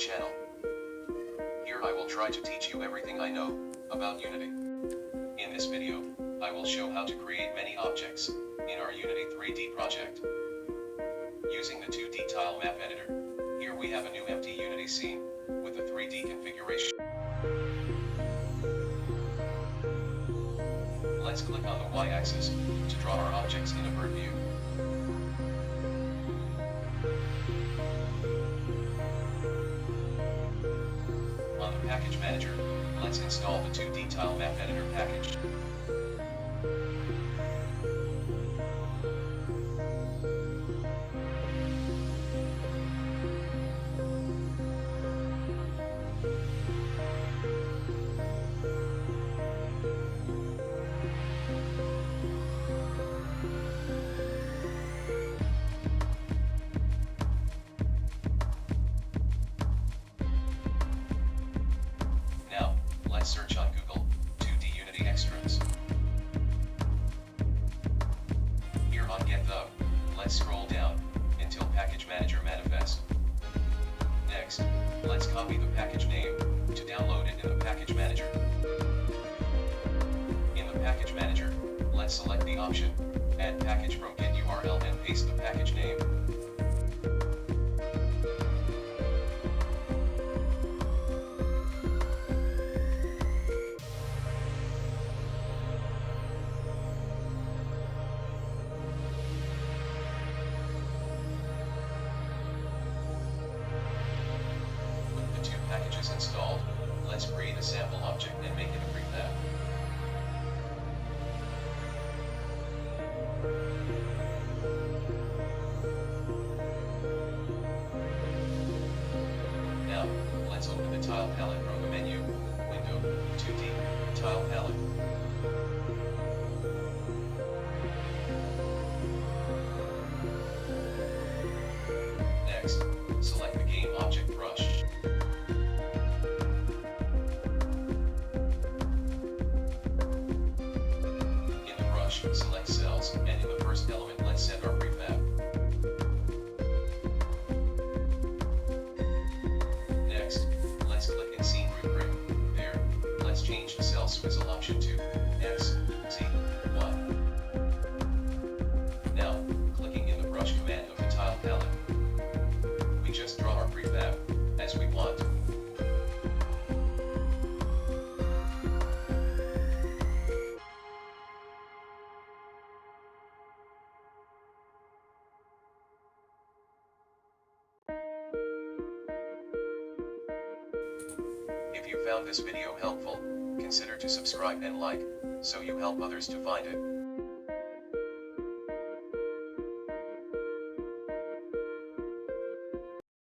channel. Here I will try to teach you everything I know about Unity. In this video, I will show how to create many objects in our Unity 3D project. Using the 2D TileMap editor, here we have a new empty Unity scene with a 3D configuration. Let's click on the Y-axis to draw our objects in a bird view. On the package manager, let's install the 2D TileMap editor package. Now, let's search on Google 2D Unity extras. Here on Get the, let's scroll down until Package Manager Manifest. Next, let's copy the package name to download it in the Package Manager. In the Package Manager, let's select the option Add Package from Get URL and paste the package name. With the two packages installed, let's create a sample object and make it a prefab. Now, let's open the tile palette from the menu, window, 2D, tile palette. Next, select the game object brush. In the brush, select cells, and in the first element let's set our prefab. Next, let's click in Scene Rubric. There, let's change the cell swizzle option to X, Z, Y. Now, clicking in the brush command of the tile palette, we just draw our prefab as we want. If you found this video helpful, consider to subscribe and like, so you help others to find it.